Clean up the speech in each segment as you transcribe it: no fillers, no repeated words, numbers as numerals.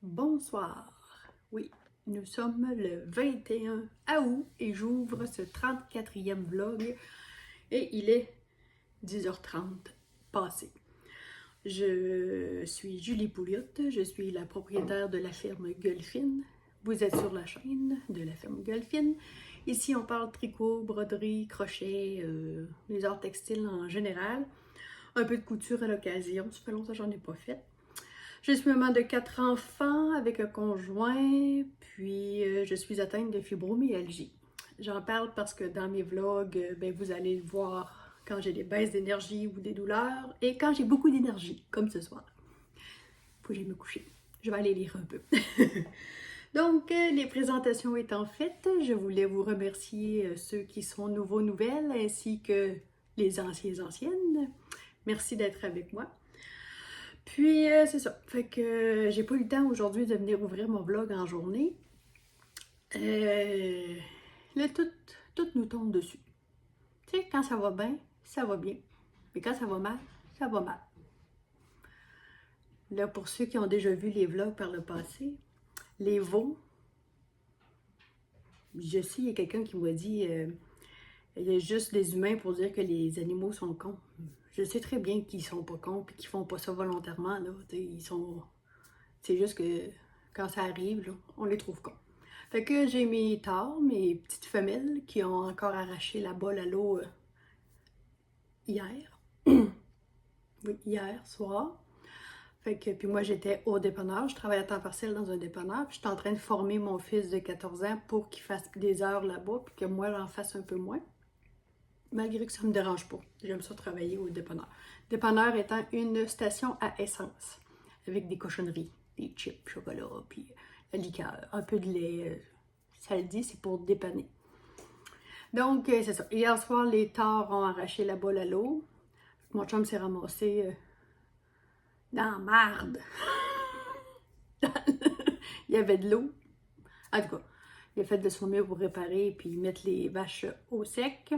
Bonsoir. Oui, nous sommes le 21 août et j'ouvre ce 34e vlog et il est 10h30 passé. Je suis Julie Pouliot, je suis la propriétaire de la ferme Golfine. Vous êtes sur la chaîne de la ferme Golfine. Ici, on parle tricot, broderie, crochet, les arts textiles en général. Un peu de couture à l'occasion, ça fait longtemps que j'en ai pas fait. Je suis maman de 4 enfants avec un conjoint, puis je suis atteinte de fibromyalgie. J'en parle parce que dans mes vlogs, vous allez le voir quand j'ai des baisses d'énergie ou des douleurs et quand j'ai beaucoup d'énergie, comme ce soir. Faut que j'aille me coucher. Je vais aller lire un peu. Donc, les présentations étant faites, je voulais vous remercier ceux qui sont nouveaux nouvelles ainsi que les anciennes. Merci d'être avec moi. Puis, c'est ça. Fait que j'ai pas eu le temps aujourd'hui de venir ouvrir mon vlog en journée. Là, tout nous tombe dessus. Tu sais, quand ça va bien, ça va bien. Mais quand ça va mal, ça va mal. Là, pour ceux qui ont déjà vu les vlogs par le passé, les veaux, je sais, il y a quelqu'un qui m'a dit il y a juste les humains pour dire que les animaux sont cons. Je sais très bien qu'ils sont pas cons et qu'ils font pas ça volontairement. Là. Ils sont. C'est juste que quand ça arrive, là, on les trouve cons. Fait que j'ai mes tares, mes petites femelles qui ont encore arraché la balle à l'eau hier. Oui, hier soir. Fait que, puis moi, j'étais au dépanneur. Je travaille à temps partiel dans un dépanneur. Puis j'étais en train de former mon fils de 14 ans pour qu'il fasse des heures là-bas, puis que moi, j'en fasse un peu moins. Malgré que ça ne me dérange pas. J'aime ça travailler au dépanneur. Dépanneur étant une station à essence, avec des cochonneries, des chips, chocolat, puis la liqueur, un peu de lait. Ça le dit, c'est pour dépanner. Donc, c'est ça. Hier soir, les tares ont arraché la balle à l'eau. Mon chum s'est ramassé dans la marde. Il y avait de l'eau. En tout cas, il a fait de son mieux pour réparer puis mettre les vaches au sec.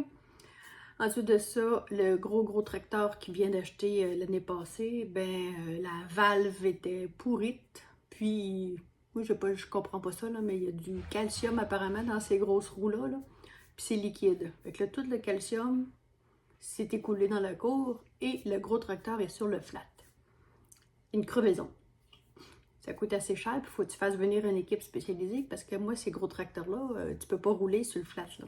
Ensuite de ça, le gros tracteur qu'il vient d'acheter l'année passée, la valve était pourrite. Puis, moi, je comprends pas ça, là, mais il y a du calcium apparemment dans ces grosses roues-là. Là. Puis c'est liquide. Fait que là, tout le calcium s'est écoulé dans la cour et le gros tracteur est sur le flat. Une crevaison. Ça coûte assez cher, puis il faut que tu fasses venir une équipe spécialisée parce que moi, ces gros tracteurs-là, tu peux pas rouler sur le flat. Là.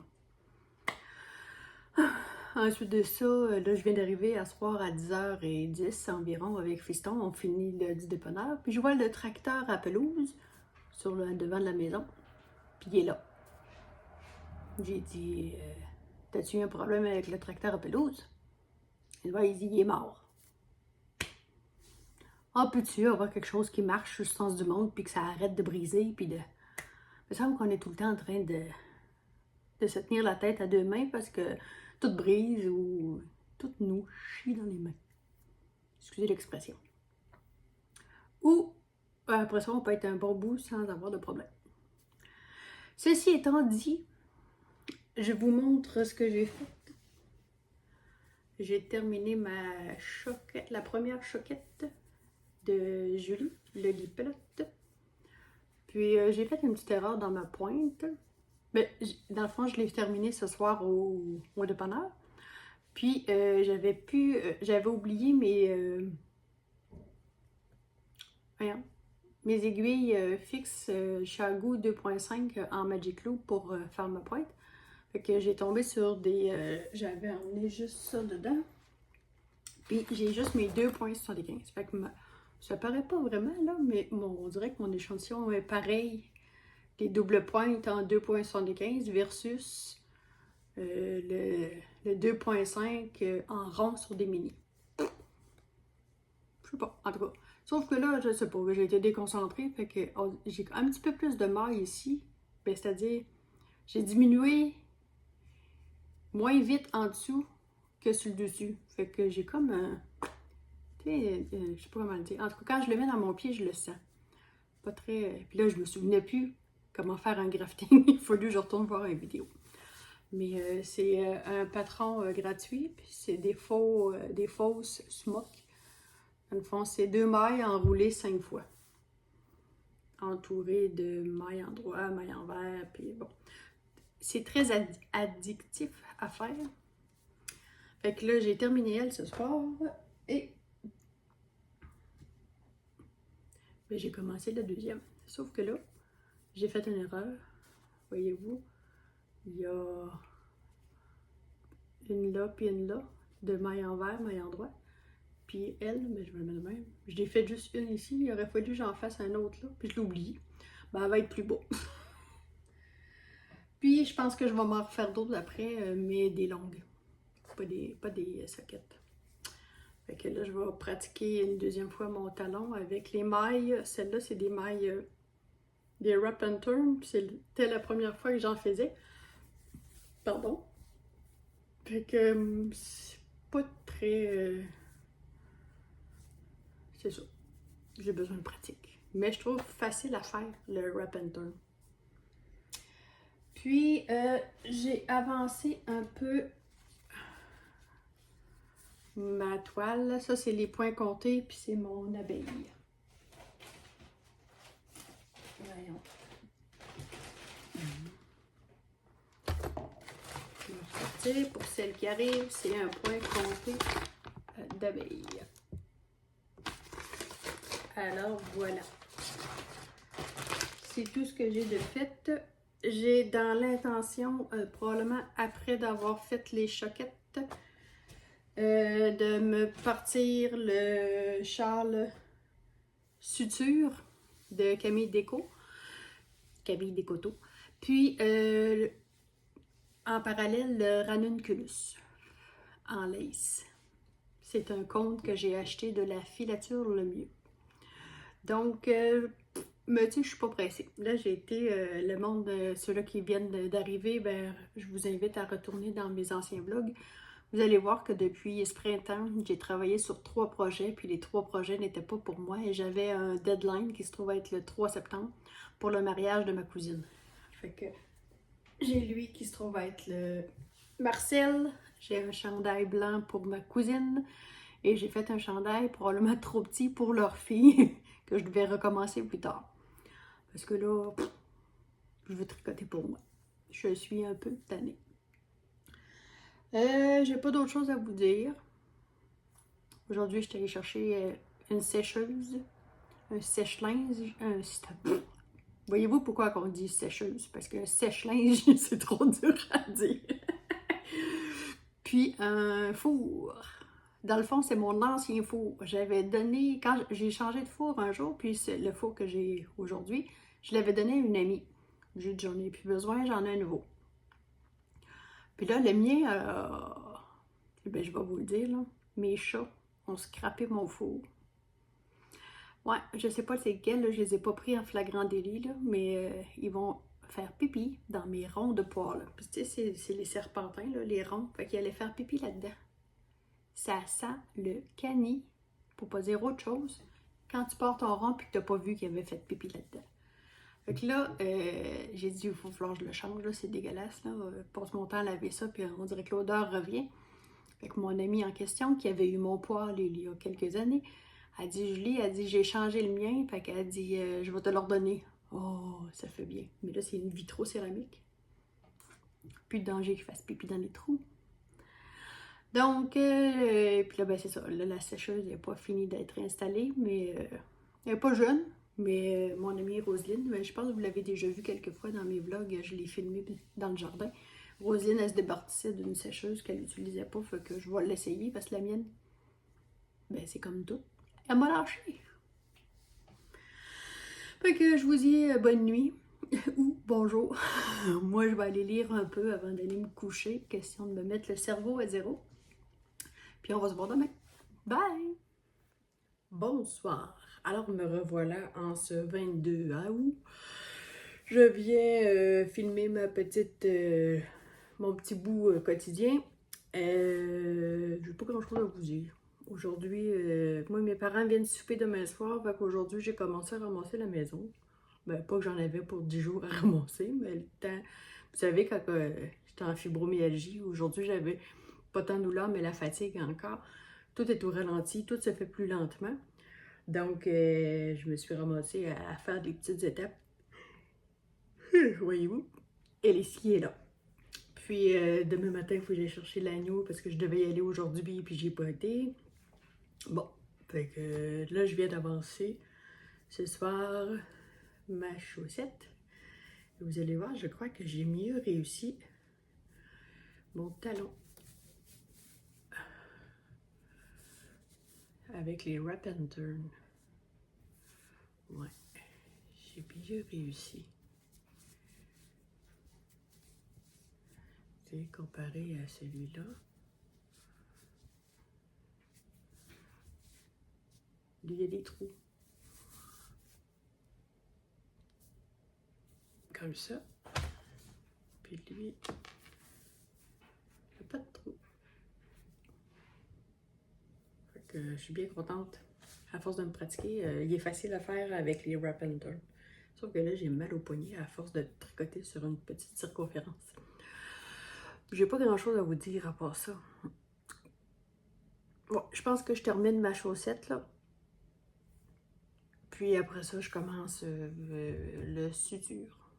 Ensuite de ça, là, je viens d'arriver à ce soir à 10h10 environ avec Fiston. On finit du dépanneur. Puis je vois le tracteur à pelouse sur le devant de la maison. Puis il est là. J'ai dit, t'as-tu eu un problème avec le tracteur à pelouse? Il dit, il est mort. Ah, peux-tu avoir quelque chose qui marche sur le sens du monde puis que ça arrête de briser puis de... Il me semble qu'on est tout le temps en train de se tenir la tête à deux mains parce que tout brise ou tout nous chie dans les mains. Excusez l'expression. Ou, après ça, on peut être un bon bout sans avoir de problème. Ceci étant dit, je vous montre ce que j'ai fait. J'ai terminé ma choquette, la première choquette de Julie, le lipelote. Puis j'ai fait une petite erreur dans ma pointe. Dans le fond, je l'ai terminé ce soir au dépanneur. Puis j'avais oublié mes aiguilles fixes Chagou 2.5 en Magic Loop pour faire ma pointe. Fait que j'ai tombé sur des... j'avais emmené juste ça dedans. Puis j'ai juste mes 2.75. Fait que ça paraît pas vraiment là, mais on dirait que mon échantillon est pareil. Les doubles pointes en 2.75 versus le 2.5 en rond sur des mini. Je sais pas, en tout cas. Sauf que là, je sais pas, j'ai été déconcentrée, fait que j'ai un petit peu plus de maille ici. C'est-à-dire, j'ai diminué moins vite en dessous que sur le dessus. Fait que j'ai comme un... Tu sais, je sais pas comment le dire. En tout cas, quand je le mets dans mon pied, je le sens. Pas très... Puis là, je me souvenais plus comment faire un grafting. Il faut que je retourne voir une vidéo. Mais c'est un patron gratuit, puis c'est des fausses smocks. Dans le fond, c'est 2 mailles enroulées 5 fois. entouré de mailles en droit, mailles en vert, puis bon. C'est très addictif à faire. Fait que là, j'ai terminé elle ce soir et ben, j'ai commencé la deuxième. Sauf que là, j'ai fait une erreur. Voyez-vous, il y a une là puis une là, de maille en vert, maille en droit. Puis elle, mais je vais le mettre de même. Je l'ai fait juste une ici, il aurait fallu que j'en fasse un autre là, puis je l'ai oublié. Ben, elle va être plus beau. Puis je pense que je vais m'en refaire d'autres après, mais des longues, pas des sockets. Fait que là, je vais pratiquer une deuxième fois mon talon avec les mailles. Celle-là, c'est des mailles, des wrap and turn. C'était la première fois que j'en faisais. Pardon. Fait que c'est pas très... c'est ça. J'ai besoin de pratique. Mais je trouve facile à faire, le wrap and turn. Puis, j'ai avancé un peu ma toile. Ça, c'est les points comptés, puis c'est mon abeille. Voyons. Je vais ressortir. Pour celle qui arrive, c'est un point compté d'abeille. Alors, voilà. C'est tout ce que j'ai de fait. J'ai dans l'intention, probablement après d'avoir fait les choquettes, de me partir le châle suture de Camille Déco. Camille Décoto. Puis, en parallèle, le ranunculus en lace. C'est un conte que j'ai acheté de la filature le mieux. Donc, mais tu sais, je suis pas pressée. Là, j'ai été, le monde, ceux-là qui viennent d'arriver, ben, je vous invite à retourner dans mes anciens vlogs. Vous allez voir que depuis ce printemps, j'ai travaillé sur 3 projets, puis les 3 projets n'étaient pas pour moi. Et j'avais un deadline qui se trouve être le 3 septembre pour le mariage de ma cousine. Fait que j'ai lui qui se trouve être le Marcel. J'ai un chandail blanc pour ma cousine. Et j'ai fait un chandail probablement trop petit pour leur fille, que je devais recommencer plus tard. Parce que là, je veux tricoter pour moi. Je suis un peu tannée. J'ai pas d'autre chose à vous dire. Aujourd'hui, je suis allée chercher une sécheuse, un sèche-linge, Voyez-vous pourquoi on dit sécheuse? Parce que sèche-linge, c'est trop dur à dire. Puis un four. Dans le fond, c'est mon ancien four. J'avais donné, quand j'ai changé de four un jour, puis c'est le four que j'ai aujourd'hui, je l'avais donné à une amie. J'ai dit, j'en ai plus besoin, j'en ai un nouveau. Puis là, le mien, ben, je vais vous le dire, là, mes chats ont scrappé mon four. Ouais, je sais pas c'est lequel, là, je les ai pas pris en flagrant délit, là, mais ils vont faire pipi dans mes ronds de poils. Puis tu sais, c'est les serpentins, là, les ronds. Fait qu'ils allaient faire pipi là-dedans. Ça sent le cani, pour pas dire autre chose, quand tu portes ton rond et que tu n'as pas vu qu'il avait fait pipi là-dedans. Fait que là, j'ai dit, il faut falloir que je le change, là, c'est dégueulasse, là. Passe mon temps à laver ça, puis on dirait que l'odeur revient. Fait que mon amie en question, qui avait eu mon poil il y a quelques années, a dit, Julie, elle dit, j'ai changé le mien, fait qu'elle dit, je vais te l'ordonner. Oh, ça fait bien. Mais là, c'est une vitro-céramique. Plus de danger qu'il fasse pipi dans les trous. Donc, puis là, ben c'est ça. Là, la sécheuse n'est pas finie d'être installée, mais elle n'est pas jeune. Mais mon amie Roselyne, ben, je pense que vous l'avez déjà vu quelques fois dans mes vlogs, je l'ai filmé dans le jardin. Roselyne, elle se débarrassait d'une sécheuse qu'elle n'utilisait pas, fait que je vais l'essayer parce que la mienne, ben c'est comme tout. Elle m'a lâché. Fait que je vous dis bonne nuit ou bonjour. Moi, je vais aller lire un peu avant d'aller me coucher, question de me mettre le cerveau à zéro. Puis on va se voir demain. Bye! Bonsoir. Alors me revoilà en ce 22 août. Je viens filmer mon petit bout quotidien. J'ai pas grand chose à vous dire. Aujourd'hui, moi mes parents viennent souper demain soir, fait qu'aujourd'hui j'ai commencé à ramasser la maison. Ben, pas que j'en avais pour 10 jours à ramasser, mais le temps. Vous savez, quand j'étais en fibromyalgie, aujourd'hui j'avais pas tant de douleur, mais la fatigue encore. Tout est au ralenti, tout se fait plus lentement. Donc, je me suis ramassée à faire des petites étapes. Voyez-vous? Et l'ici est là. Puis, demain matin, il faut que j'aille chercher l'agneau parce que je devais y aller aujourd'hui, puis j'y ai pas été. Bon, fait que là, je viens d'avancer ce soir ma chaussette. Vous allez voir, je crois que j'ai mieux réussi mon talon avec les wrap and turn. Ouais, j'ai mieux réussi. C'est comparé à celui-là. Il y a des trous. Comme ça. Puis lui, il n'y a pas de trou. Fait que je suis bien contente. À force de me pratiquer, il est facile à faire avec les wrap and turn. Sauf que là, j'ai mal au poignet à force de tricoter sur une petite circonférence. J'ai pas grand chose à vous dire à part ça. Bon, je pense que je termine ma chaussette là. Puis après ça, je commence le suture.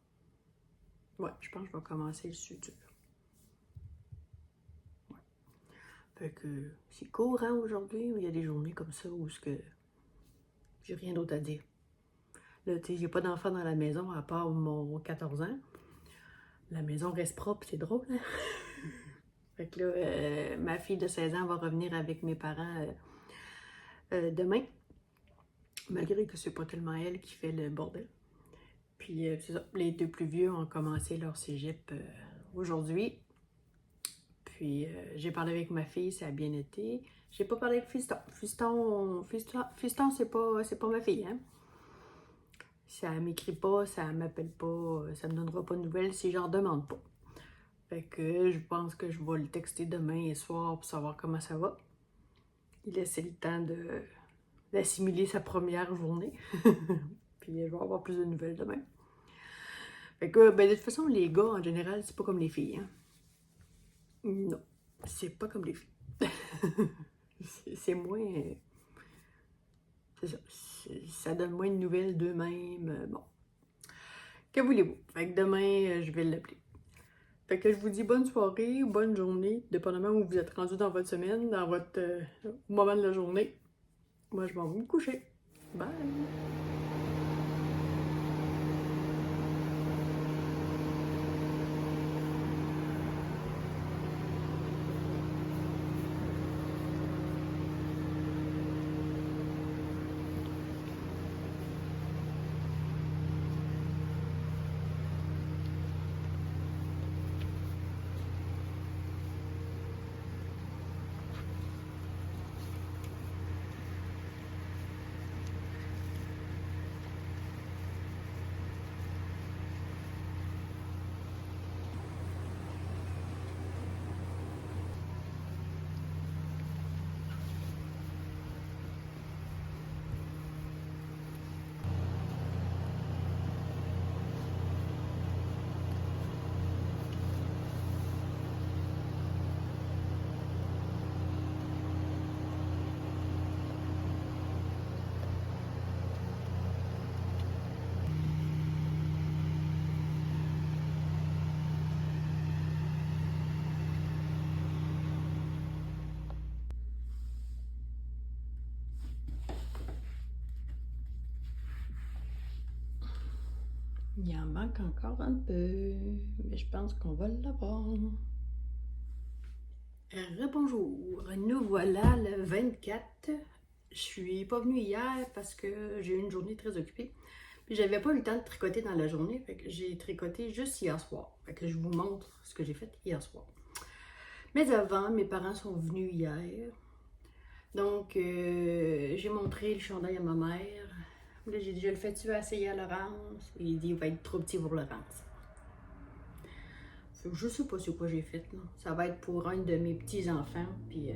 Ouais, je pense que je vais commencer le suture. Ouais. Fait que c'est courant aujourd'hui, il y a des journées comme ça où j'ai rien d'autre à dire. Là, tu sais, j'ai pas d'enfant dans la maison à part mon 14 ans. La maison reste propre, c'est drôle, hein? Fait que là, ma fille de 16 ans va revenir avec mes parents demain. Malgré que c'est pas tellement elle qui fait le bordel. Puis c'est ça, les deux plus vieux ont commencé leur cégep aujourd'hui. Puis j'ai parlé avec ma fille, ça a bien été. J'ai pas parlé avec Fiston. Fiston, c'est pas ma fille, hein. Ça m'écrit pas, ça m'appelle pas, ça me donnera pas de nouvelles si j'en demande pas. Fait que je pense que je vais le texter demain et soir pour savoir comment ça va. Il laissait le temps d'assimiler sa première journée. Puis je vais avoir plus de nouvelles demain. Fait que, ben, de toute façon, les gars, en général, c'est pas comme les filles. Hein? Non, c'est pas comme les filles. c'est moins... C'est ça. Ça donne moins de nouvelles d'eux-mêmes. Bon. Que voulez-vous? Fait que demain, je vais l'appeler. Fait que je vous dis bonne soirée ou bonne journée, dépendamment où vous êtes rendu dans votre semaine, dans votre moment de la journée. Moi, je m'en vais me coucher. Bye! Il en manque encore un peu, mais je pense qu'on va l'avoir. Rebonjour, nous voilà le 24. Je suis pas venue hier parce que j'ai eu une journée très occupée. Puis j'avais pas eu le temps de tricoter dans la journée, fait que j'ai tricoté juste hier soir. Fait que je vous montre ce que j'ai fait hier soir. Mais avant, mes parents sont venus hier. Donc, j'ai montré le chandail à ma mère. Là, j'ai dit, je le fais-tu essayer à Laurence? Il dit, il va être trop petit pour Laurence. Je sais pas sur quoi j'ai fait. Là. Ça va être pour un de mes petits-enfants. Puis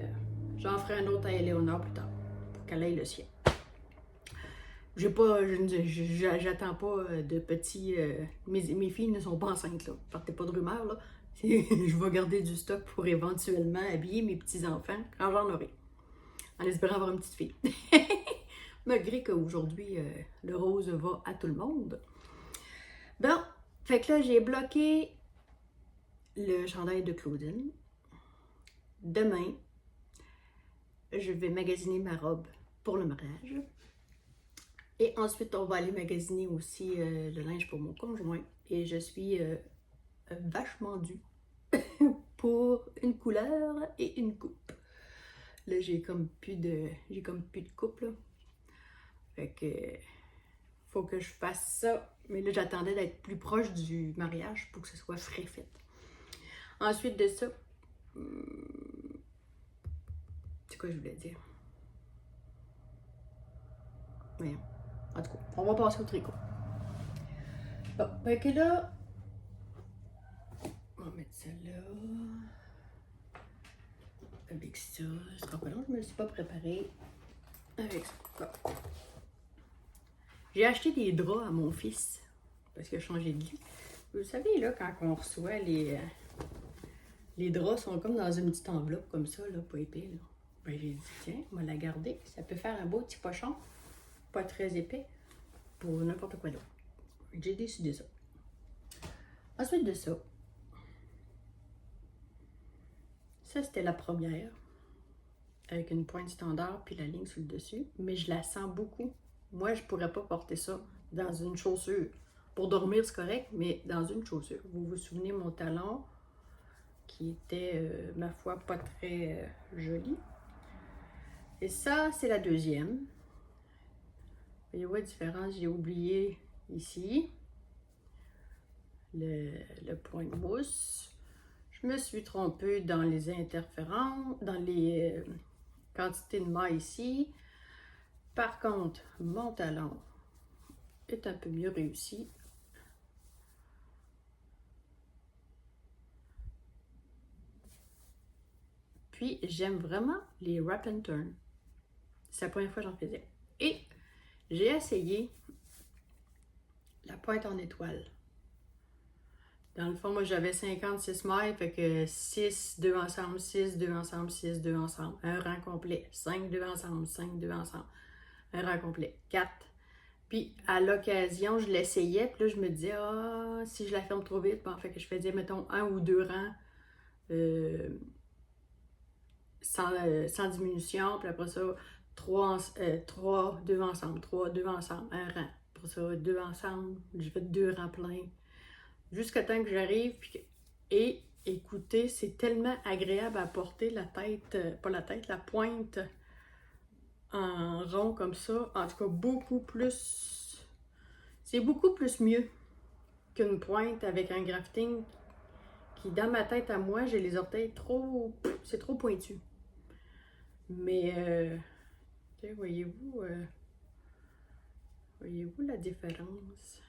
j'en ferai un autre à Éléonore plus tard. Pour qu'elle aille le sien. J'attends pas de petits... mes filles ne sont pas enceintes, là. Partez pas de rumeurs, là. Je vais garder du stock pour éventuellement habiller mes petits-enfants quand j'en aurai. En espérant avoir une petite fille. Malgré qu'aujourd'hui, le rose va à tout le monde. Bon, fait que là, j'ai bloqué le chandail de Claudine. Demain, je vais magasiner ma robe pour le mariage. Et ensuite, on va aller magasiner aussi le linge pour mon conjoint. Et je suis vachement due pour une couleur et une coupe. Là, j'ai comme plus de coupe, là. Fait que faut que je fasse ça. Mais là, j'attendais d'être plus proche du mariage pour que ce soit frais fait. Ensuite de ça, c'est quoi je voulais dire? Voyons. En tout cas, on va passer au tricot. Bon, fait que là, on va mettre ça là. Avec ça, ce sera pas long, je me suis pas préparée avec ça. Bon. J'ai acheté des draps à mon fils parce qu'il a changé de lit. Vous savez, là, quand on reçoit les draps sont comme dans une petite enveloppe comme ça, là, pas épais. Là. Ben, j'ai dit, tiens, on va la garder. Ça peut faire un beau petit pochon, pas très épais, pour n'importe quoi d'autre. J'ai décidé ça. Ensuite de ça, ça c'était la première, avec une pointe standard puis la ligne sur le dessus, mais je la sens beaucoup. Moi, je pourrais pas porter ça dans une chaussure. Pour dormir, c'est correct, mais dans une chaussure. Vous vous souvenez mon talon, qui était, ma foi, pas très joli. Et ça, c'est la deuxième. Voyez-vous la différence? J'ai oublié ici le point de mousse. Je me suis trompée dans les interférences, dans les quantités de mailles ici. Par contre, mon talon est un peu mieux réussi. Puis, j'aime vraiment les wrap and turn. C'est la première fois que j'en faisais. Et j'ai essayé la pointe en étoile. Dans le fond, moi, j'avais 56 mailles, fait que 6, 2 ensemble, 6, 2 ensemble, 6, 2 ensemble. Un rang complet. 5, 2 ensemble, 5, 2 ensemble. Un rang complet. 4. Puis, à l'occasion, je l'essayais, puis là, je me disais, ah, si je la ferme trop vite, bon, fait que je faisais, mettons, 1 ou 2 rangs sans diminution, puis après ça, 3, 2 ensemble, 3, 2 ensemble, un rang. Après ça, 2 ensemble, j'ai fait 2 rangs pleins. Jusqu'à temps que j'arrive, et écoutez, c'est tellement agréable à porter la tête, pas la tête, la pointe en rond comme ça. En tout cas, beaucoup plus, c'est beaucoup plus mieux qu'une pointe avec un grafting qui, dans ma tête à moi, j'ai les orteils c'est trop pointu. Mais, voyez-vous la différence?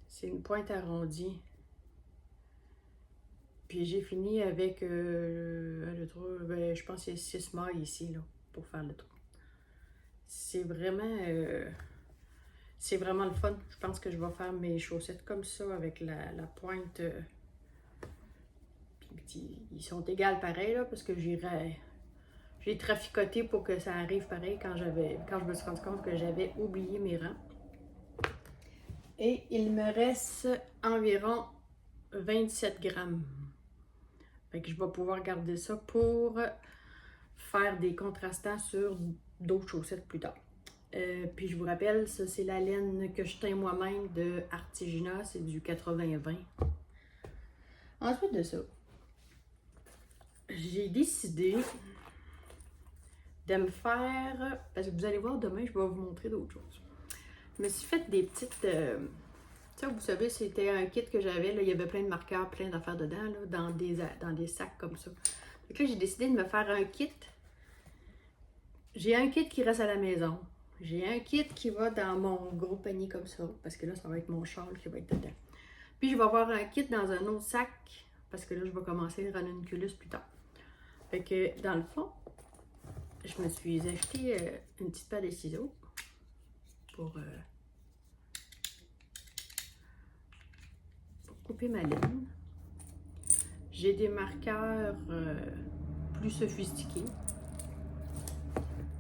C'est une pointe arrondie. Puis j'ai fini avec je pense que c'est 6 mailles ici, là, pour faire le trou. C'est vraiment le fun. Je pense que je vais faire mes chaussettes comme ça avec la pointe. Puis ils sont égales pareil, là, parce que j'ai traficoté pour que ça arrive pareil quand je me suis rendu compte que j'avais oublié mes rangs. Et il me reste environ 27 grammes. Fait que je vais pouvoir garder ça pour faire des contrastants sur d'autres chaussettes plus tard. Puis je vous rappelle, ça c'est la laine que je teins moi-même de Artigina, c'est du 80-20. Ensuite de ça, j'ai décidé de me faire, parce que vous allez voir demain, je vais vous montrer d'autres choses. Je me suis fait des petites, ça vous savez, c'était un kit que j'avais, là, il y avait plein de marqueurs, plein d'affaires dedans, là, dans des sacs comme ça. Donc là, j'ai décidé de me faire un kit. J'ai un kit qui reste à la maison. J'ai un kit qui va dans mon gros panier comme ça, parce que là, ça va être mon châle qui va être dedans. Puis je vais avoir un kit dans un autre sac, parce que là, je vais commencer le ranunculus plus tard. Fait que, dans le fond, je me suis acheté une petite paire de ciseaux pour couper ma laine. J'ai des marqueurs plus sophistiqués.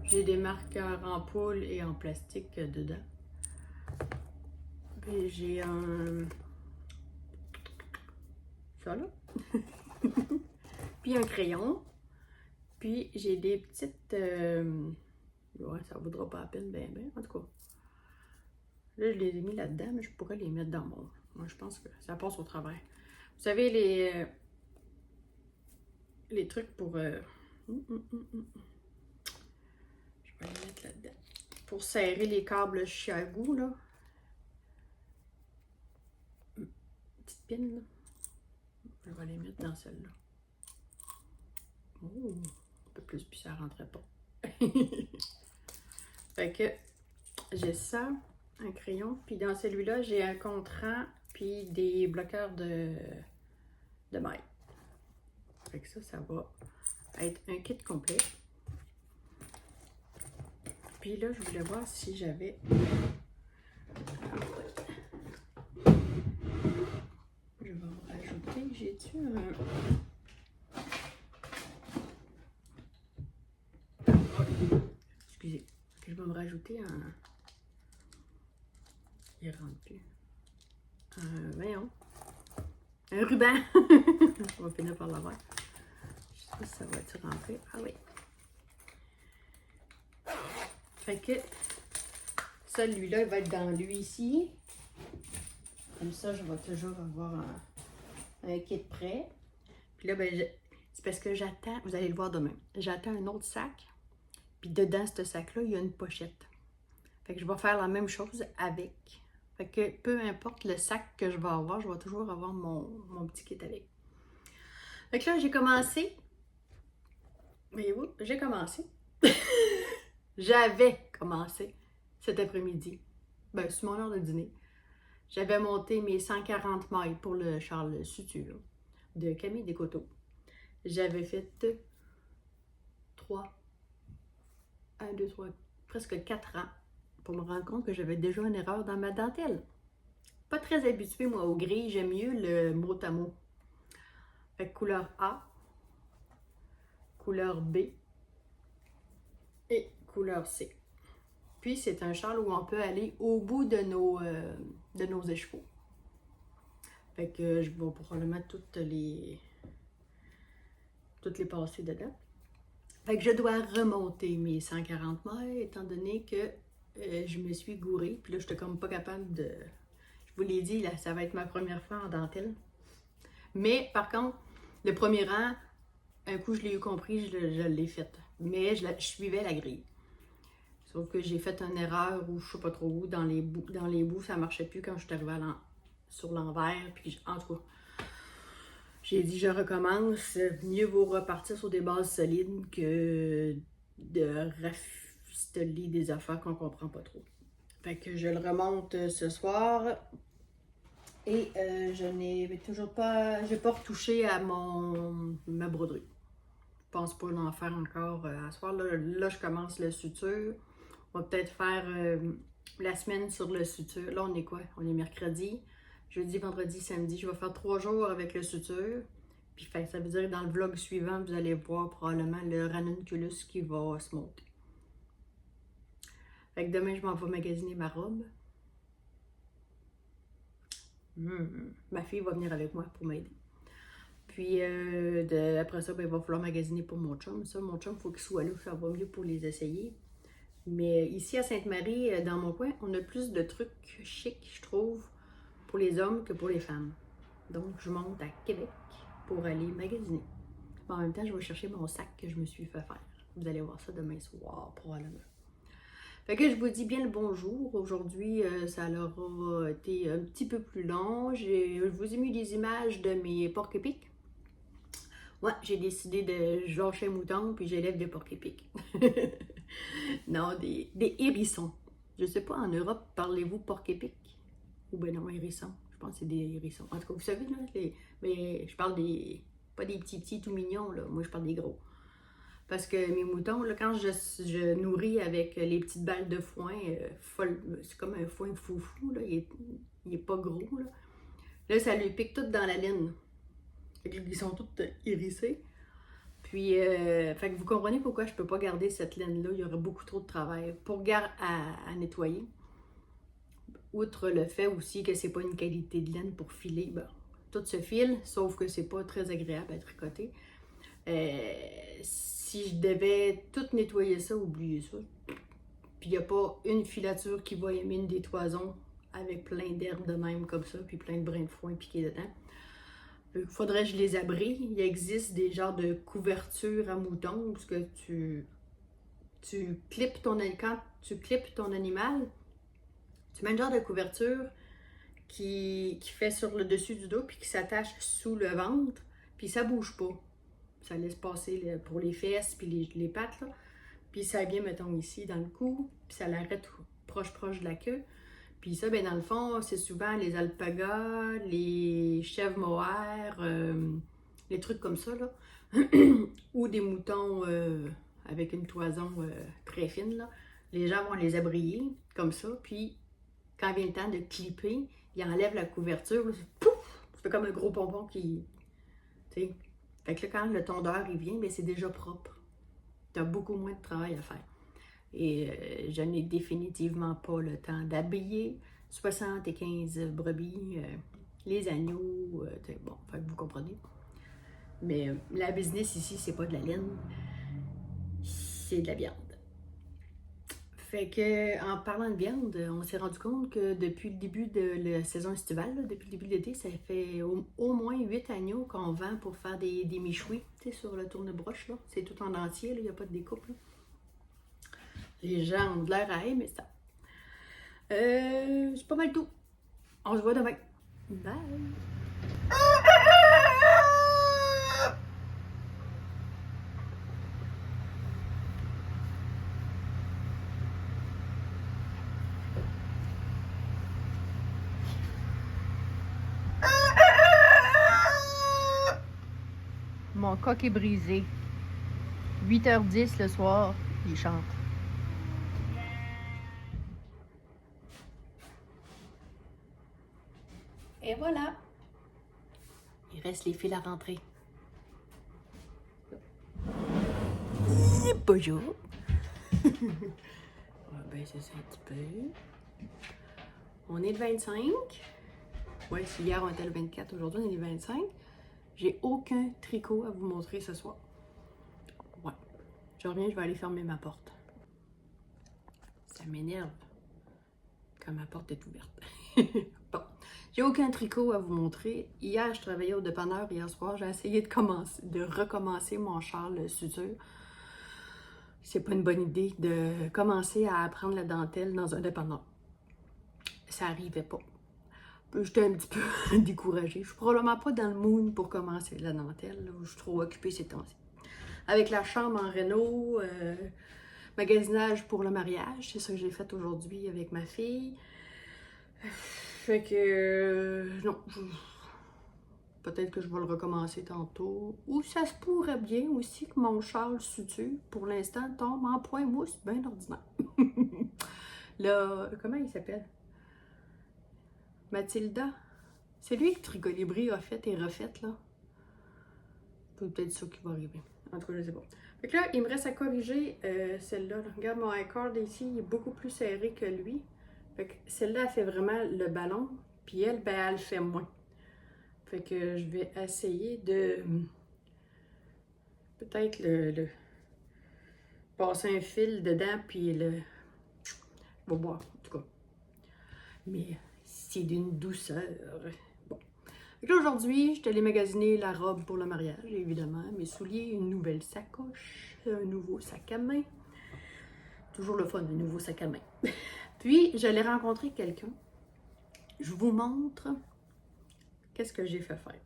J'ai des marqueurs en poule et en plastique dedans. Puis j'ai un... ça là. Puis un crayon. Puis j'ai des petites... ouais, ça vaudra pas la peine, ben. En tout cas. Là, je les ai mis là-dedans, mais je pourrais les mettre dans mon... Moi, je pense que ça passe au travers. Vous savez, les trucs pour... Je vais les mettre là-dedans. Pour serrer les câbles Chiago, là. Petite pine, là. Je vais les mettre dans celle-là. Oh, un peu plus, puis ça rentrait pas. Fait que j'ai ça, un crayon, puis dans celui-là, j'ai un contrant, puis des bloqueurs de maille. Fait que ça va être un kit complet. Puis là, je voulais voir si j'avais... Je vais en rajouter. J'ai-tu un... Excusez. Je vais me rajouter un... Il rentre plus. Voyons. Un ruban. On va finir par l'avoir. Je sais pas si ça va-tu rentrer. Ah oui. Fait que celui-là, il va être dans lui ici. Comme ça, je vais toujours avoir un kit prêt. Puis là, ben, c'est parce que j'attends, vous allez le voir demain, j'attends un autre sac. Puis dedans, ce sac-là, il y a une pochette. Fait que je vais faire la même chose avec. Fait que peu importe le sac que je vais avoir, je vais toujours avoir mon petit kit avec. Fait que là, j'ai commencé. Voyez-vous, j'ai commencé. J'avais commencé cet après-midi. Ben, sur mon heure de dîner. J'avais monté mes 140 mailles pour le Charles Suture de Camille Descoteaux. J'avais fait 1, 2, 3, presque 4 ans pour me rendre compte que j'avais déjà une erreur dans ma dentelle. Pas très habituée, moi, au gris. J'aime mieux le mot à mot. Fait que couleur A, couleur B et couleur C. Puis, c'est un châle où on peut aller au bout de nos écheveaux. Fait que je vais probablement toutes les passer dedans. Fait que je dois remonter mes 140 mailles, étant donné que je me suis gourée. Puis là, je n'étais comme pas capable de... Je vous l'ai dit, là, ça va être ma première fois en dentelle. Mais, par contre, le premier rang, un coup, je l'ai eu compris, je l'ai fait. Mais je suivais la grille. Sauf que j'ai fait une erreur où je sais pas trop où, dans les bouts, ça marchait plus quand je suis arrivée sur l'envers. Puis, en tout cas, j'ai dit, je recommence. Mieux vaut repartir sur des bases solides que de rafistoler des affaires qu'on comprend pas trop. Fait que je le remonte ce soir. Et je n'ai toujours pas... J'ai pas retouché à ma broderie. Je pense pas l'en faire encore à soir. Là, je commence le suture. On va peut-être faire la semaine sur le suture. Là, on est quoi? On est mercredi. Jeudi, vendredi, samedi. Je vais faire 3 jours avec le suture. Puis ça veut dire que dans le vlog suivant, vous allez voir probablement le ranunculus qui va se monter. Fait que demain, je m'en vais magasiner ma robe. Ma fille va venir avec moi pour m'aider. Puis après ça, ben, il va falloir magasiner pour mon chum. Ça, mon chum, il faut qu'il soit là, ça va mieux pour les essayer. Mais ici à Sainte-Marie, dans mon coin, on a plus de trucs chics, je trouve, pour les hommes que pour les femmes. Donc, je monte à Québec pour aller magasiner. En même temps, je vais chercher mon sac que je me suis fait faire. Vous allez voir ça demain soir, probablement. Fait que je vous dis bien le bonjour. Aujourd'hui, ça leur a été un petit peu plus long. Je vous ai mis des images de mes porc-épics. Ouais, j'ai décidé de lâcher un mouton puis j'élève des porc-épics. Non, des hérissons. Je sais pas, en Europe, parlez-vous porc-épic? Ou ben non, hérissons. Je pense que c'est des hérissons. En tout cas, vous savez, là, mais je parle des... Pas des petits tout mignons, là. Moi, je parle des gros. Parce que mes moutons, là, quand je nourris avec les petites balles de foin, c'est comme un foin foufou, là. Il est pas gros, là. Là, ça lui pique tout dans la laine. Fait qu'ils sont tous hérissés. Puis, fait que vous comprenez pourquoi je peux pas garder cette laine-là. Il y aurait beaucoup trop de travail à nettoyer. Outre le fait aussi que c'est pas une qualité de laine pour filer, ben, tout se file, sauf que c'est pas très agréable à tricoter. Si je devais tout nettoyer ça, oubliez ça. Puis il n'y a pas une filature qui va aimer une des toisons avec plein d'herbes de même comme ça, puis plein de brins de foin piqués dedans. Il faudrait que je les abrite. Il existe des genres de couvertures à moutons parce que tu clips quand tu clips ton animal, tu mets un genre de couverture qui fait sur le dessus du dos puis qui s'attache sous le ventre, puis ça bouge pas. Ça laisse passer pour les fesses puis les pattes, là. Puis ça vient, mettons, ici dans le cou, puis ça l'arrête proche de la queue. Puis ça, ben dans le fond, c'est souvent les alpagas, les chèvres mohair, les trucs comme ça, là. Ou des moutons avec une toison très fine, là. Les gens vont les abrier comme ça, puis quand vient le temps de clipper, ils enlèvent la couverture, là, pouf! Ça fait comme un gros pompon qui... Tu sais. Fait que là, quand le tondeur il vient, ben c'est déjà propre. Tu as beaucoup moins de travail à faire. Et je n'ai définitivement pas le temps d'habiller 75 brebis, les agneaux, bon, fait que vous comprenez. Mais la business ici, c'est pas de la laine, c'est de la viande. Fait que, en parlant de viande, on s'est rendu compte que depuis le début de la saison estivale, là, depuis le début de l'été, ça fait au moins 8 agneaux qu'on vend pour faire des michouis, tu sais, sur le tourne-broche, là. C'est tout en entier, il n'y a pas de découpe, là. Les gens ont de l'air à aimer ça. C'est pas mal tout. On se voit demain. Bye! Mon coq est brisé. 8h10 le soir, il chante. Et voilà. Il reste les fils à rentrer. Bonjour. On va baisser ça un petit peu. On est le 25. Ouais, si hier on était le 24, aujourd'hui on est le 25. J'ai aucun tricot à vous montrer ce soir. Ouais. Je reviens, je vais aller fermer ma porte. Ça m'énerve quand ma porte est ouverte. Bon. J'ai aucun tricot à vous montrer. Hier, je travaillais au dépanneur. Hier soir, j'ai essayé de recommencer mon châle suture. C'est pas une bonne idée de commencer à apprendre la dentelle dans un dépanneur. Ça arrivait pas. J'étais un petit peu découragée. Je suis probablement pas dans le mood pour commencer la dentelle. Là. Je suis trop occupée ces temps-ci. Avec la chambre en réno, magasinage pour le mariage, c'est ça que j'ai fait aujourd'hui avec ma fille. Fait que non, peut-être que je vais le recommencer tantôt. Ou ça se pourrait bien aussi que mon châle suture, pour l'instant, tombe en point mousse, bien ordinaire. Là, comment il s'appelle? Mathilda. C'est lui que Tricolibri a fait et refait, là. C'est peut-être ça qui va arriver. En tout cas, je sais pas. Fait que là, il me reste à corriger celle-là. Là. Regarde, mon iCard ici, il est beaucoup plus serré que lui. Fait que celle-là, elle fait vraiment le ballon. Puis elle, ben, elle fait moins. Fait que je vais essayer de peut-être le passer un fil dedans, puis le... Je vais voir, en tout cas. Mais c'est d'une douceur. Bon. Fait que là, aujourd'hui, je suis allée magasiner la robe pour le mariage, évidemment. Mes souliers, une nouvelle sacoche, un nouveau sac à main. Toujours le fun, un nouveau sac à main. Puis, j'allais rencontrer quelqu'un. Je vous montre qu'est-ce que j'ai fait faire.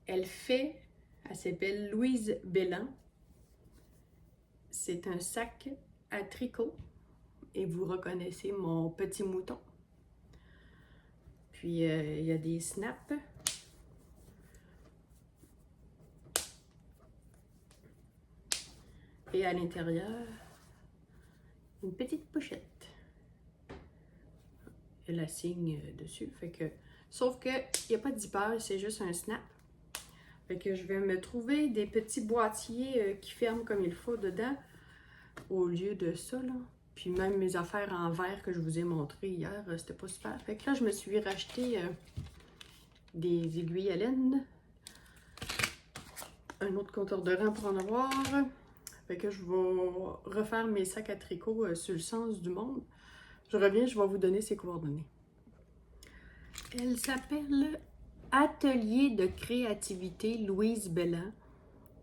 Elle s'appelle Louise Bellan. C'est un sac à tricot. Et vous reconnaissez mon petit mouton. Puis, il y a des snaps. Et à l'intérieur, une petite pochette. Elle a signe dessus, fait que Sauf que il n'y a pas de zipper, c'est juste un snap. Fait que je vais me trouver des petits boîtiers qui ferment comme il faut dedans, au lieu de ça, là. Puis même mes affaires en verre que je vous ai montré hier, c'était pas super. Fait que là, je me suis racheté des aiguilles à laine. Un autre compteur de rang pour en avoir. Fait que je vais refaire mes sacs à tricot sur le sens du monde. Je reviens, je vais vous donner ses coordonnées. Elle s'appelle Atelier de créativité Louise Belland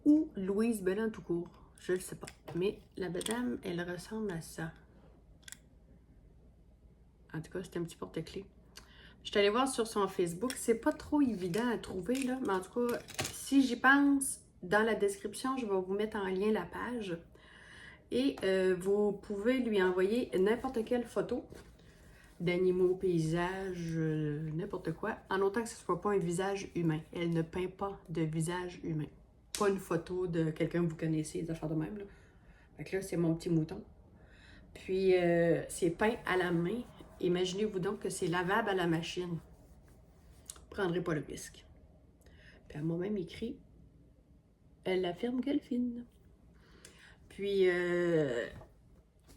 ou Louise Belland tout court. Je ne sais pas. Mais la madame, elle ressemble à ça. En tout cas, c'est un petit porte-clés. Je suis allée voir sur son Facebook. C'est pas trop évident à trouver, là. Mais en tout cas, si j'y pense, dans la description, je vais vous mettre en lien la page. Et vous pouvez lui envoyer n'importe quelle photo d'animaux, paysages, n'importe quoi, en autant que ce ne soit pas un visage humain. Elle ne peint pas de visage humain. Pas une photo de quelqu'un que vous connaissez, des affaires de même, là. Fait que là, c'est mon petit mouton. Puis, c'est peint à la main. Imaginez-vous donc que c'est lavable à la machine. Prendrez pas le risque. Puis, elle m'a même écrit, elle affirme qu'elle fine. Puis,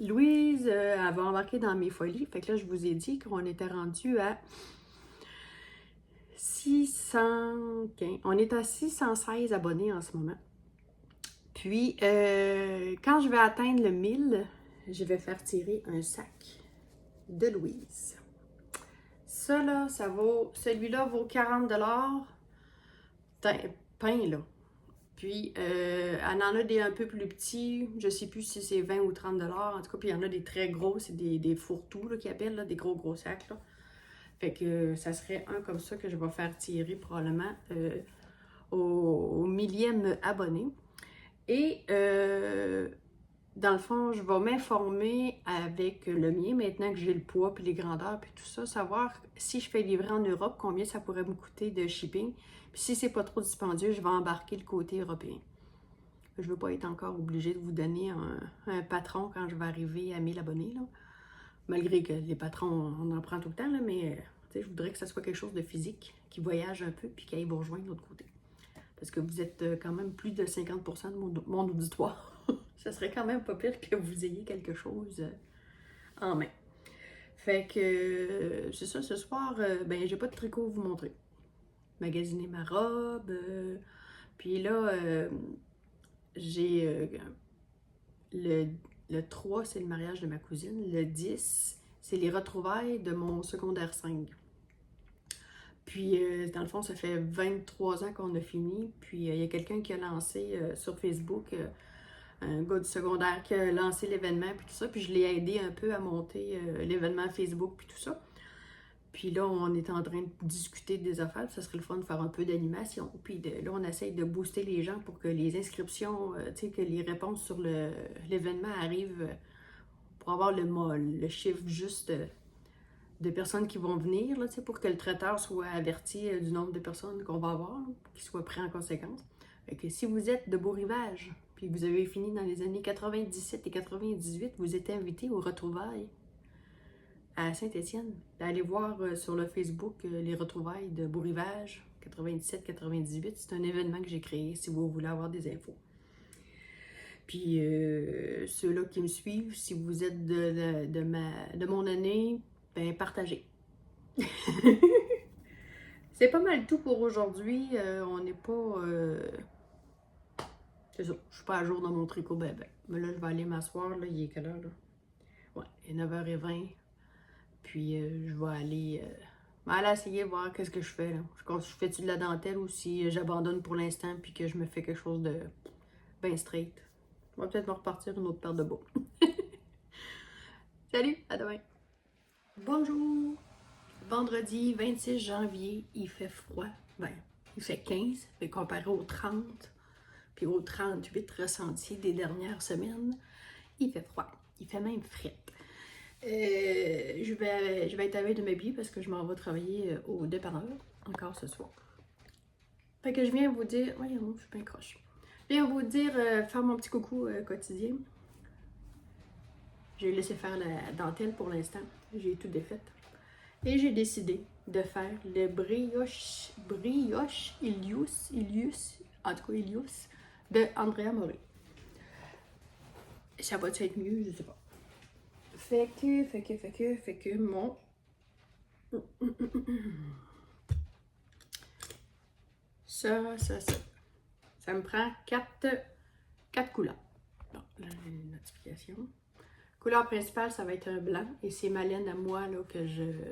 Louise, elle va embarquer dans mes folies. Fait que là, je vous ai dit qu'on était rendu à 615. On est à 616 abonnés en ce moment. Puis, quand je vais atteindre le 1000, je vais faire tirer un sac de Louise. Ça, là, ça vaut... Celui-là vaut 40 $. Peint, là. Puis, elle en a des un peu plus petits. Je ne sais plus si c'est 20 ou 30 $. En tout cas, puis il y en a des très gros. C'est des fourre-tout, qu'ils appellent, là, des gros sacs, là. Fait que ça serait un comme ça que je vais faire tirer probablement au 1000e abonné. Et dans le fond, je vais m'informer avec le mien, maintenant que j'ai le poids, puis les grandeurs, puis tout ça, savoir si je fais livrer en Europe, combien ça pourrait me coûter de shipping. Puis si c'est pas trop dispendieux, je vais embarquer le côté européen. Je ne veux pas être encore obligée de vous donner un patron quand je vais arriver à 1000 abonnés, là. Malgré que les patrons, on en prend tout le temps, là, mais je voudrais que ça soit quelque chose de physique, qui voyage un peu, puis qui aille vous rejoindre de l'autre côté. Parce que vous êtes quand même plus de 50% de mon auditoire. Ça serait quand même pas pire que vous ayez quelque chose en main. Fait que c'est ça, ce soir, ben j'ai pas de tricot à vous montrer. Magasiner ma robe. Puis là, j'ai le 3, c'est le mariage de ma cousine. Le 10, c'est les retrouvailles de mon secondaire 5. Puis, dans le fond, ça fait 23 ans qu'on a fini. Puis, il y a quelqu'un qui a lancé sur Facebook, un gars du secondaire qui a lancé l'événement, puis tout ça. Puis, je l'ai aidé un peu à monter l'événement Facebook, puis tout ça. Puis là, on est en train de discuter des affaires. Puis ça serait le fun de faire un peu d'animation. Puis là, on essaye de booster les gens pour que les inscriptions, que les réponses sur l'événement arrivent pour avoir le chiffre juste de personnes qui vont venir, là, pour que le traiteur soit averti du nombre de personnes qu'on va avoir, qu'il soit pris en conséquence. Fait que si vous êtes de Beau-Rivage, puis vous avez fini dans les années 97 et 98, vous êtes invité aux retrouvailles à Saint-Étienne. Allez voir sur le Facebook les retrouvailles de Beau-Rivage 97-98. C'est un événement que j'ai créé si vous voulez avoir des infos. Puis ceux-là qui me suivent, si vous êtes de mon année, ben partagez. C'est pas mal tout pour aujourd'hui. On n'est pas... C'est ça, je suis pas à jour dans mon tricot, ben. Mais là, je vais aller m'asseoir, là, il est quelle heure, là? Ouais, il est 9h20. Puis je vais aller essayer de voir qu'est-ce que je fais, là. Je fais-tu de la dentelle ou si j'abandonne pour l'instant puis que je me fais quelque chose de bien straight. On va peut-être me repartir une autre paire de bas. Salut, à demain. Bonjour. Vendredi 26 janvier, il fait froid. Ben, il fait 15, mais comparé aux 30 puis aux 38 ressentis des dernières semaines, il fait froid. Il fait même frais. Je vais être à veille de m'habiller parce que je m'en vais travailler au dépanneur encore ce soir. Fait que je viens vous dire... Voyons, je suis bien croche. Je viens vous dire, faire mon petit coucou quotidien. J'ai laissé faire la dentelle pour l'instant. J'ai tout défait. Et j'ai décidé de faire le brioche Ilius, en tout cas Ilius, de Andrea Mori. Ça va être mieux, je sais pas. Fait que mon... Ça me prend 4 couleurs. Bon, là j'ai une notification. Couleur principale, ça va être un blanc. Et c'est ma laine à moi là, que je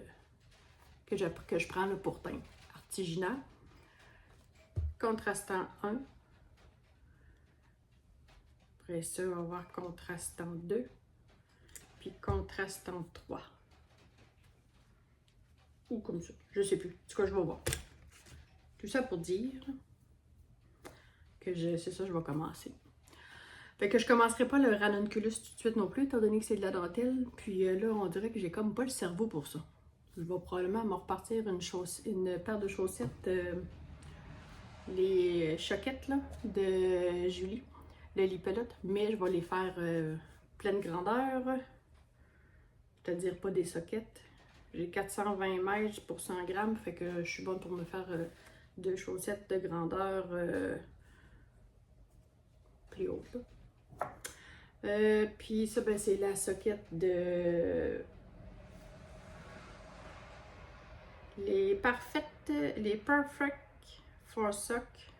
prends là, pour teint artisanal. Contrastant 1. Après ça, on va voir contrastant 2. Puis contrastant 3. Ou comme ça, je sais plus. En tout cas, je vais voir. Tout ça pour dire que c'est ça, je vais commencer. Fait que je commencerai pas le ranunculus tout de suite non plus, étant donné que c'est de la dentelle. Puis là, on dirait que j'ai comme pas le cerveau pour ça. Je vais probablement me repartir une paire de chaussettes, les choquettes là, de Julie, le lipelote, mais je vais les faire pleine grandeur, c'est-à-dire pas des soquettes. J'ai 420 mètres pour 100 grammes, fait que je suis bonne pour me faire 2 chaussettes de grandeur plus haute. Puis ça, ben, c'est la soquette de les Perfect for Socks.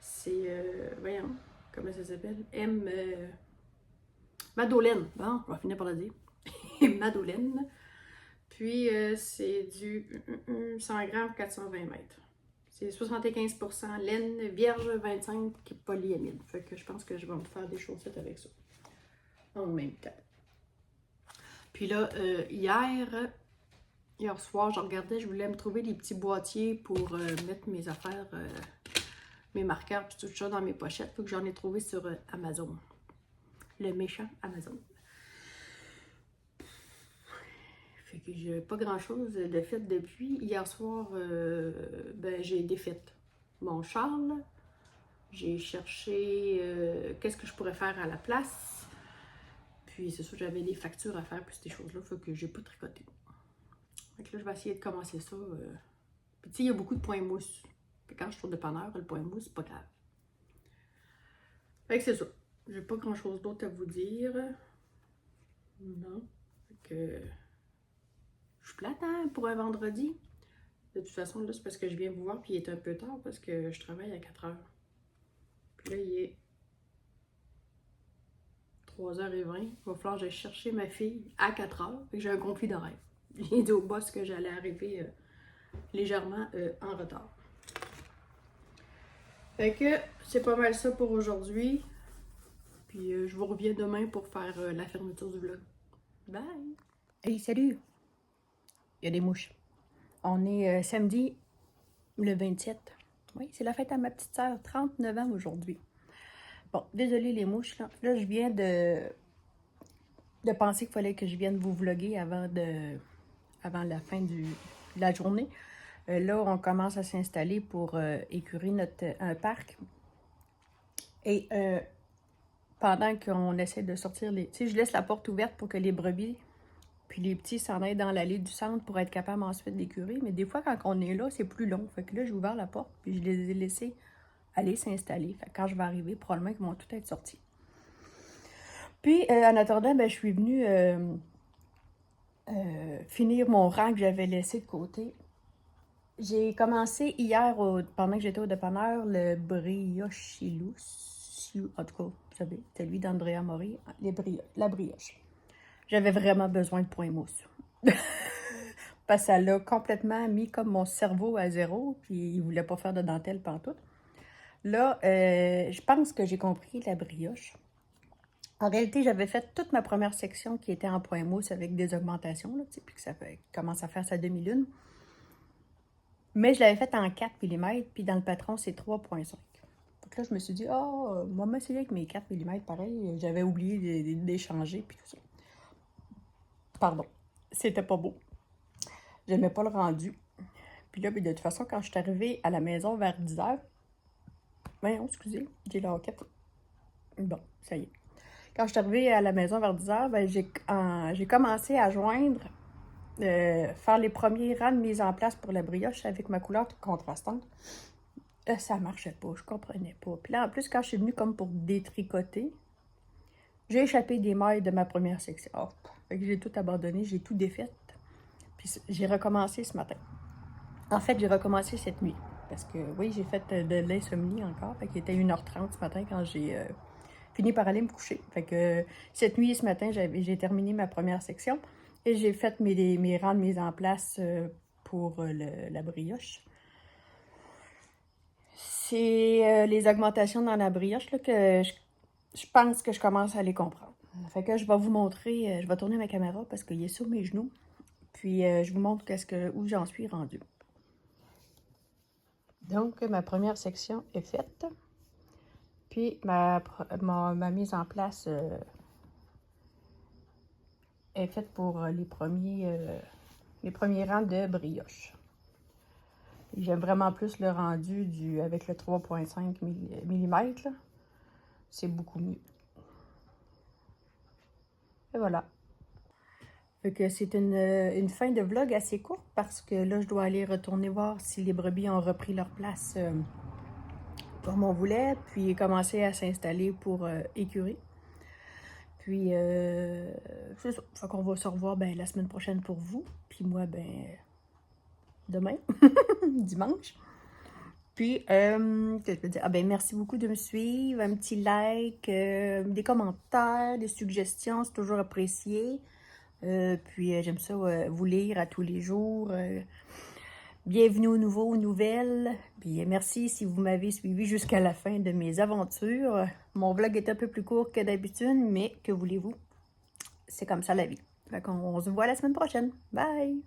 C'est, voyons, comment ça s'appelle? Madeleine. Bon, on va finir par le dire. Madeleine. Puis c'est du 100 grammes, 420 mètres. C'est 75% laine vierge, 25 polyamide. Fait que je pense que je vais me faire des chaussettes avec ça. En même temps. Puis là, hier soir, je regardais, je voulais me trouver des petits boîtiers pour mettre mes affaires, mes marqueurs, puis tout ça dans mes pochettes. Faut que j'en ai trouvé sur Amazon. Le méchant Amazon. Fait que j'ai pas grand chose de fait depuis. Hier soir, ben, j'ai défait mon Charles. J'ai cherché qu'est-ce que je pourrais faire à la place. Puis c'est sûr, j'avais des factures à faire, puis ces choses-là, fait que j'ai pas tricoté. Fait que là, je vais essayer de commencer ça. Puis tu sais, il y a beaucoup de points mousse. Fait que quand je trouve de dépanneur, le point mousse, c'est pas grave. Fait que c'est ça. J'ai pas grand chose d'autre à vous dire. Non. Fait que je suis plate, hein, pour un vendredi. De toute façon, là, c'est parce que je viens vous voir, puis il est un peu tard parce que je travaille à 4 heures. Puis là, il est 3h20. Il va falloir que j'aille chercher ma fille à 4 heures. Fait que j'ai un conflit d'horaire. J'ai dit au boss que j'allais arriver légèrement en retard. Fait que c'est pas mal ça pour aujourd'hui. Puis je vous reviens demain pour faire la fermeture du vlog. Bye! Hey, salut! Il y a des mouches. On est samedi le 27. Oui, c'est la fête à ma petite sœur, 39 ans aujourd'hui. Bon, désolé les mouches, là. Là, je viens de penser qu'il fallait que je vienne vous vlogger avant la fin de la journée. Là, on commence à s'installer pour écurer un parc. Et pendant qu'on essaie de sortir les... Tu sais, je laisse la porte ouverte pour que les brebis puis les petits s'en aillent dans l'allée du centre pour être capable ensuite d'écurer. Mais des fois, quand on est là, c'est plus long. Fait que là, j'ai ouvert la porte puis je les ai laissés aller s'installer. Fait que quand je vais arriver, probablement qu'ils vont tout être sortis. Puis, en attendant, ben, je suis venue finir mon rang que j'avais laissé de côté. J'ai commencé hier, pendant que j'étais au dépanneur, le brioche. En tout cas, vous savez, c'est lui d'Andrea Mori, la brioche. J'avais vraiment besoin de point mousse. Parce que ça l'a complètement mis comme mon cerveau à zéro, puis il voulait pas faire de dentelle pantoute. Là, je pense que j'ai compris la brioche. En réalité, j'avais fait toute ma première section qui était en point mousse avec des augmentations, là, puis que ça commence à faire sa demi-lune. Mais je l'avais fait en 4 mm, puis dans le patron, c'est 3,5. Donc là, je me suis dit, moi, m'essayer avec mes 4 mm, pareil, j'avais oublié d'échanger, puis tout ça. Pardon, c'était pas beau. J'aimais pas le rendu. Puis là, de toute façon, quand je suis arrivée à la maison vers 10h, voyons, excusez, j'ai la hoquette. Bon, ça y est. Quand je suis arrivée à la maison vers 10h, ben, j'ai commencé à joindre faire les premiers rangs de mise en place pour la brioche avec ma couleur contrastante. Ça marchait pas, je comprenais pas. Puis là, en plus, quand je suis venue comme pour détricoter, j'ai échappé des mailles de ma première section. Oh, fait que j'ai tout abandonné, j'ai tout défait. Puis j'ai recommencé ce matin. En fait, j'ai recommencé cette nuit. Parce que oui, j'ai fait de l'insomnie encore. Fait qu'il était 1h30 ce matin quand j'ai fini par aller me coucher. Fait que cette nuit et ce matin, j'ai terminé ma première section. Et j'ai fait mes rangs de mise en place pour la brioche. C'est les augmentations dans la brioche là, que je pense que je commence à les comprendre. Fait que je vais vous montrer, je vais tourner ma caméra parce qu'il est sur mes genoux. Puis je vous montre où j'en suis rendue. Donc ma première section est faite. Puis ma mise en place est faite pour les premiers rangs de brioche. J'aime vraiment plus le rendu avec le 3,5 mm. C'est beaucoup mieux. Et voilà. Fait que c'est une fin de vlog assez courte parce que là, je dois aller retourner voir si les brebis ont repris leur place comme on voulait, puis commencer à s'installer pour écurer. Puis, c'est ça. Fait qu'on va se revoir la semaine prochaine pour vous. Puis moi, demain, dimanche. Puis, qu'est-ce que je peux dire? Ah merci beaucoup de me suivre. Un petit like, des commentaires, des suggestions, c'est toujours apprécié. Puis, j'aime ça vous lire à tous les jours. Bienvenue aux nouveaux, aux nouvelles. Puis, merci si vous m'avez suivi jusqu'à la fin de mes aventures. Mon vlog est un peu plus court que d'habitude, mais que voulez-vous? C'est comme ça la vie. Fait qu'on se voit la semaine prochaine. Bye!